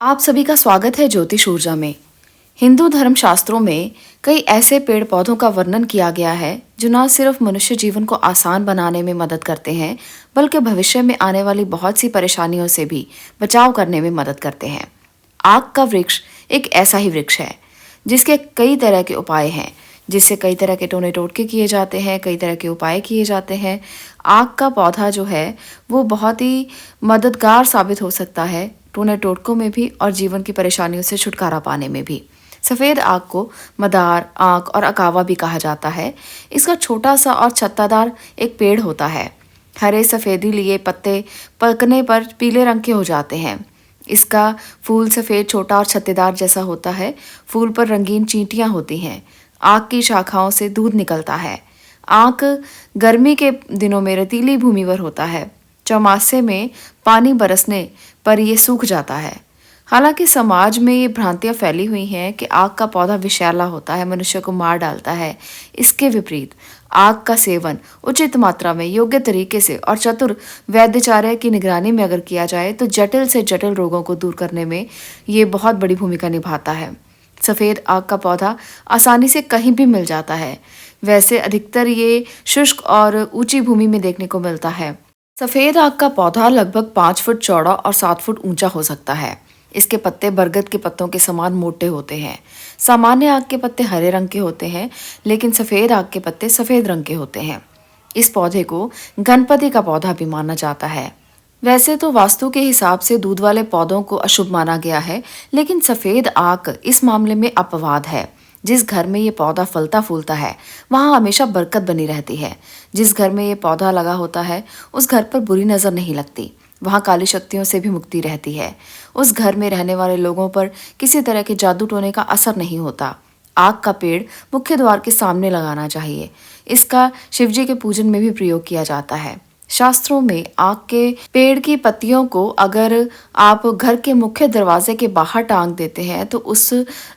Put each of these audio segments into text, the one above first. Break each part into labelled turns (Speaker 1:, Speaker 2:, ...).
Speaker 1: आप सभी का स्वागत है ज्योतिष ऊर्जा में। हिंदू धर्म शास्त्रों में कई ऐसे पेड़ पौधों का वर्णन किया गया है जो न सिर्फ मनुष्य जीवन को आसान बनाने में मदद करते हैं, बल्कि भविष्य में आने वाली बहुत सी परेशानियों से भी बचाव करने में मदद करते हैं। आक का वृक्ष एक ऐसा ही वृक्ष है जिसके कई तरह के उपाय हैं, जिससे कई तरह के टोने टोटके किए जाते हैं, कई तरह के उपाय किए जाते हैं। आक का पौधा जो है वो बहुत ही मददगार साबित हो सकता है टोने टोटकों में भी और जीवन की परेशानियों से छुटकारा पाने में भी। सफ़ेद आक को मदार आक और अकावा भी कहा जाता है। इसका छोटा सा और छत्तादार एक पेड़ होता है। हरे सफ़ेदी लिए पत्ते पकने पर पीले रंग के हो जाते हैं। इसका फूल सफ़ेद छोटा और छत्तेदार जैसा होता है। फूल पर रंगीन चींटियां होती हैं। आक की शाखाओं से दूध निकलता है। आक गर्मी के दिनों में रेतीली भूमि पर होता है। चौमासे में पानी बरसने पर यह सूख जाता है। हालांकि समाज में ये भ्रांतियां फैली हुई हैं कि आक का पौधा विषैला होता है, मनुष्य को मार डालता है। इसके विपरीत आक का सेवन उचित मात्रा में, योग्य तरीके से और चतुर वैद्यचार्य की निगरानी में अगर किया जाए तो जटिल से जटिल रोगों को दूर करने में ये बहुत बड़ी भूमिका निभाता है। सफ़ेद आक का पौधा आसानी से कहीं भी मिल जाता है। वैसे अधिकतर ये शुष्क और ऊंची भूमि में देखने को मिलता है। सफ़ेद आक का पौधा लगभग 5 फुट चौड़ा और 7 फुट ऊंचा हो सकता है। इसके पत्ते बरगद के पत्तों के समान मोटे होते हैं। सामान्य आक के पत्ते हरे रंग के होते हैं, लेकिन सफ़ेद आक के पत्ते सफ़ेद रंग के होते हैं। इस पौधे को गणपति का पौधा भी माना जाता है। वैसे तो वास्तु के हिसाब से दूध वाले पौधों को अशुभ माना गया है, लेकिन सफ़ेद आक इस मामले में अपवाद है। जिस घर में ये पौधा फलता फूलता है वहाँ हमेशा बरकत बनी रहती है। जिस घर में ये पौधा लगा होता है उस घर पर बुरी नज़र नहीं लगती। वहाँ काली शक्तियों से भी मुक्ति रहती है। उस घर में रहने वाले लोगों पर किसी तरह के जादू टोने का असर नहीं होता। आक का पेड़ मुख्य द्वार के सामने लगाना चाहिए। इसका शिवजी के पूजन में भी प्रयोग किया जाता है। शास्त्रों में आक के पेड़ की पत्तियों को अगर आप घर के मुख्य दरवाजे के बाहर टांग देते हैं तो उस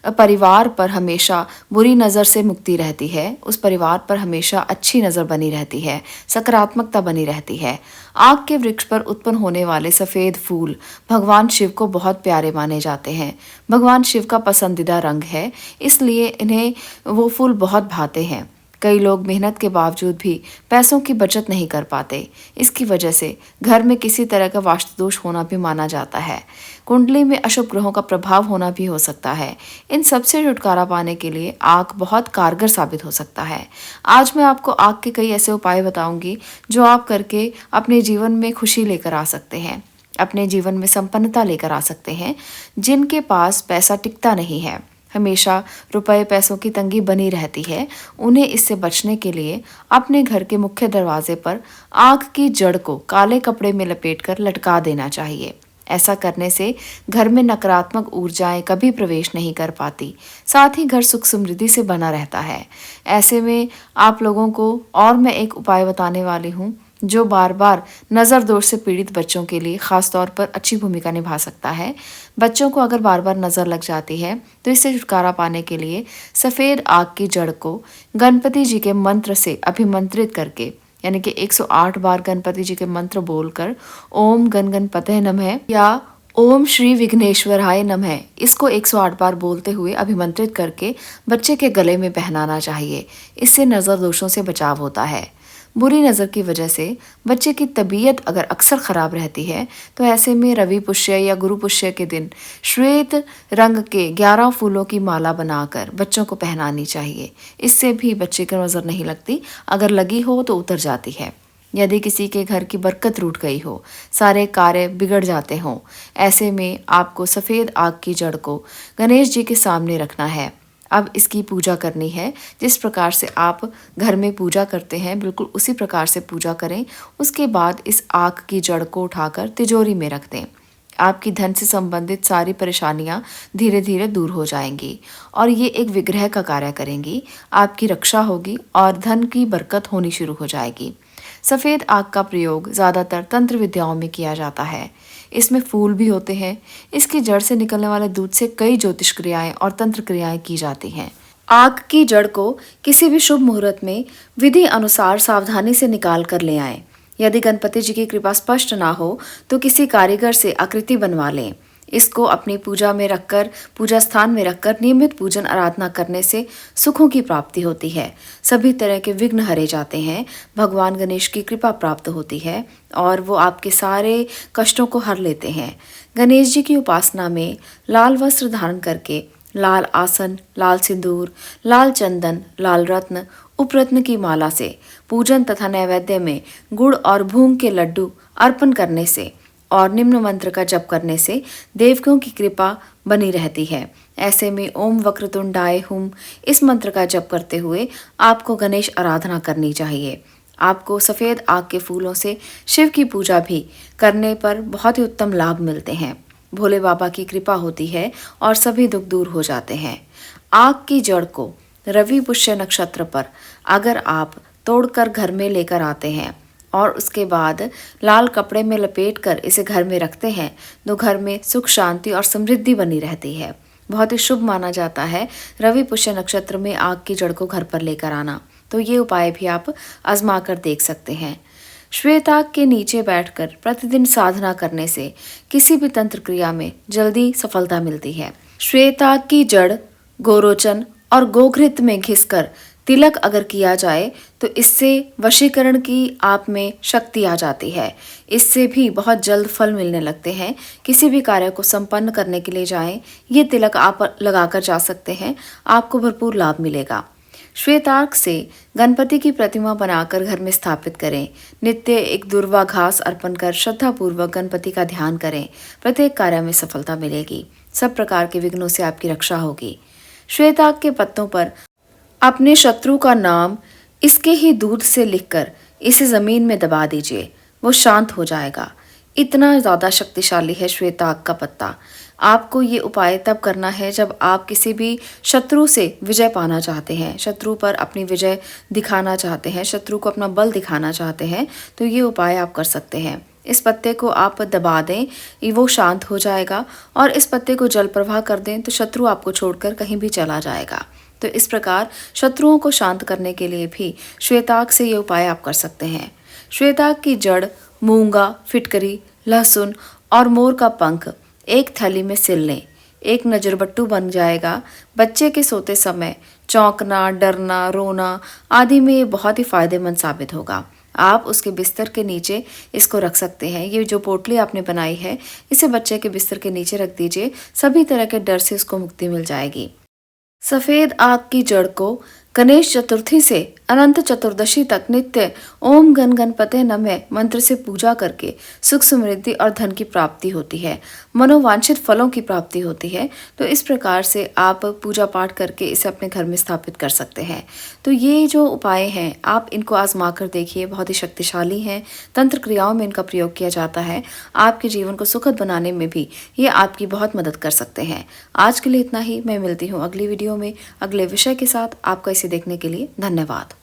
Speaker 1: परिवार पर हमेशा बुरी नज़र से मुक्ति रहती है। उस परिवार पर हमेशा अच्छी नज़र बनी रहती है, सकारात्मकता बनी रहती है। आक के वृक्ष पर उत्पन्न होने वाले सफ़ेद फूल भगवान शिव को बहुत प्यारे माने जाते हैं। भगवान शिव का पसंदीदा रंग है, इसलिए इन्हें वो फूल बहुत भाते हैं। कई लोग मेहनत के बावजूद भी पैसों की बचत नहीं कर पाते। इसकी वजह से घर में किसी तरह का वास्तु दोष होना भी माना जाता है। कुंडली में अशुभ ग्रहों का प्रभाव होना भी हो सकता है। इन सब से छुटकारा पाने के लिए आक बहुत कारगर साबित हो सकता है। आज मैं आपको आक के कई ऐसे उपाय बताऊंगी जो आप करके अपने जीवन में खुशी लेकर आ सकते हैं, अपने जीवन में संपन्नता लेकर आ सकते हैं। जिनके पास पैसा टिकता नहीं है, हमेशा रुपए पैसों की तंगी बनी रहती है, उन्हें इससे बचने के लिए अपने घर के मुख्य दरवाजे पर आक की जड़ को काले कपड़े में लपेटकर लटका देना चाहिए। ऐसा करने से घर में नकारात्मक ऊर्जाएं कभी प्रवेश नहीं कर पाती। साथ ही घर सुख समृद्धि से बना रहता है। ऐसे में आप लोगों को और मैं एक उपाय बताने वाली हूँ जो बार बार नज़र दोष से पीड़ित बच्चों के लिए खास तौर पर अच्छी भूमिका निभा सकता है। बच्चों को अगर बार बार नज़र लग जाती है तो इससे छुटकारा पाने के लिए सफ़ेद आक की जड़ को गणपति जी के मंत्र से अभिमंत्रित करके, यानी कि 108 बार गणपति जी के मंत्र बोलकर ओम गण गणपतये नमः या ओम श्री विघ्नेश्वराय नमः, इसको 108 बार बोलते हुए अभिमंत्रित करके बच्चे के गले में पहनाना चाहिए। इससे नज़र दोषों से बचाव होता है। बुरी नज़र की वजह से बच्चे की तबीयत अगर अक्सर ख़राब रहती है तो ऐसे में रवि पुष्य या गुरु पुष्य के दिन श्वेत रंग के 11 फूलों की माला बनाकर बच्चों को पहनानी चाहिए। इससे भी बच्चे की नज़र नहीं लगती, अगर लगी हो तो उतर जाती है। यदि किसी के घर की बरकत रूठ गई हो, सारे कार्य बिगड़ जाते हों, ऐसे में आपको सफ़ेद आक की जड़ को गणेश जी के सामने रखना है। अब इसकी पूजा करनी है। जिस प्रकार से आप घर में पूजा करते हैं बिल्कुल उसी प्रकार से पूजा करें। उसके बाद इस आक की जड़ को उठाकर तिजोरी में रख दें। आपकी धन से संबंधित सारी परेशानियां धीरे धीरे दूर हो जाएंगी और ये एक विग्रह का कार्य करेंगी। आपकी रक्षा होगी और धन की बरकत होनी शुरू हो जाएगी। सफ़ेद आक का प्रयोग ज़्यादातर तंत्र विद्याओं में किया जाता है। इसमें फूल भी होते हैं। इसकी जड़ से निकलने वाले दूध से कई ज्योतिष क्रियाएं और तंत्र क्रियाएं की जाती हैं। आक की जड़ को किसी भी शुभ मुहूर्त में विधि अनुसार सावधानी से निकाल कर ले आएं। यदि गणपति जी की कृपा स्पष्ट ना हो तो किसी कारीगर से आकृति बनवा लें। इसको अपनी पूजा में रखकर, पूजा स्थान में रखकर नियमित पूजन आराधना करने से सुखों की प्राप्ति होती है। सभी तरह के विघ्न हरे जाते हैं। भगवान गणेश की कृपा प्राप्त होती है और वो आपके सारे कष्टों को हर लेते हैं। गणेश जी की उपासना में लाल वस्त्र धारण करके, लाल आसन, लाल सिंदूर, लाल चंदन, लाल रत्न, उपरत्न की माला से पूजन तथा नैवेद्य में गुड़ और भूंग के लड्डू अर्पण करने से और निम्न मंत्र का जप करने से देवताओं की कृपा बनी रहती है। ऐसे में ओम वक्रतुंडाय हुम इस मंत्र का जप करते हुए आपको गणेश आराधना करनी चाहिए। आपको सफ़ेद आग के फूलों से शिव की पूजा भी करने पर बहुत ही उत्तम लाभ मिलते हैं। भोले बाबा की कृपा होती है और सभी दुख दूर हो जाते हैं। आग की जड़ को रवि पुष्य नक्षत्र पर अगर आप तोड़कर घर में लेकर आते हैं और उसके बाद लाल कपड़े में लपेटकर इसे घर में रखते हैं तो घर में सुख, शांति और समृद्धि बनी रहती है। बहुत ही शुभ माना जाता है रवि पुष्य नक्षत्र में आग की जड़ को घर पर लेकर आना। तो ये उपाय भी आप आजमा कर देख सकते हैं। श्वेत आग के नीचे बैठकर प्रतिदिन साधना करने से किसी भी तंत्र क्रिया में जल्दी सफलता मिलती है। श्वेत आग की जड़ गोरोचन और गोघृत में घिसकर तिलक अगर किया जाए तो इससे वशीकरण की आप में शक्ति आ जाती है। इससे भी बहुत जल्द फल मिलने लगते हैं। किसी भी कार्य को संपन्न करने के लिए जाएं, ये तिलक आप लगाकर जा सकते हैं, आपको भरपूर लाभ मिलेगा। श्वेतार्क से गणपति की प्रतिमा बनाकर घर में स्थापित करें। नित्य एक दुर्वा घास अर्पण कर श्रद्धापूर्वक गणपति का ध्यान करें। प्रत्येक कार्य में सफलता मिलेगी। सब प्रकार के विघ्नों से आपकी रक्षा होगी। श्वेतार्क के पत्तों पर अपने शत्रु का नाम इसके ही दूध से लिखकर इसे जमीन में दबा दीजिए, वो शांत हो जाएगा। इतना ज़्यादा शक्तिशाली है श्वेताग का पत्ता। आपको ये उपाय तब करना है जब आप किसी भी शत्रु से विजय पाना चाहते हैं, शत्रु पर अपनी विजय दिखाना चाहते हैं, शत्रु को अपना बल दिखाना चाहते हैं, तो ये उपाय आप कर सकते हैं। इस पत्ते को आप दबा दें, वो शांत हो जाएगा और इस पत्ते को जल प्रवाह कर दें तो शत्रु आपको छोड़कर कहीं भी चला जाएगा। तो इस प्रकार शत्रुओं को शांत करने के लिए भी श्वेताग से ये उपाय आप कर सकते हैं। श्वेताग की जड़, मूंगा, फिटकरी, लहसुन और मोर का पंख एक थैली में सिल लें। एक नजरबट्टू बन जाएगा। बच्चे के सोते समय चौंकना, डरना, रोना आदि में ये बहुत ही फायदेमंद साबित होगा। आप उसके बिस्तर के नीचे इसको रख सकते हैं। ये जो पोटली आपने बनाई है, इसे बच्चे के बिस्तर के नीचे रख दीजिए। सभी तरह के डर से उसको मुक्ति मिल जाएगी। सफेद आग की जड़ को गणेश चतुर्थी से अनंत चतुर्दशी तक नित्य ओम गण गणपते नमः मंत्र से पूजा करके सुख, समृद्धि और धन की प्राप्ति होती है। मनोवांछित फलों की प्राप्ति होती है। तो इस प्रकार से आप पूजा पाठ करके इसे अपने घर में स्थापित कर सकते हैं। तो ये जो उपाय हैं आप इनको आजमा कर देखिए, बहुत ही शक्तिशाली हैं। तंत्र क्रियाओं में इनका प्रयोग किया जाता है। आपके जीवन को सुखद बनाने में भी ये आपकी बहुत मदद कर सकते हैं। आज के लिए इतना ही। मैं मिलती हूँ अगली वीडियो में अगले विषय के साथ। आपका इसे देखने के लिए धन्यवाद।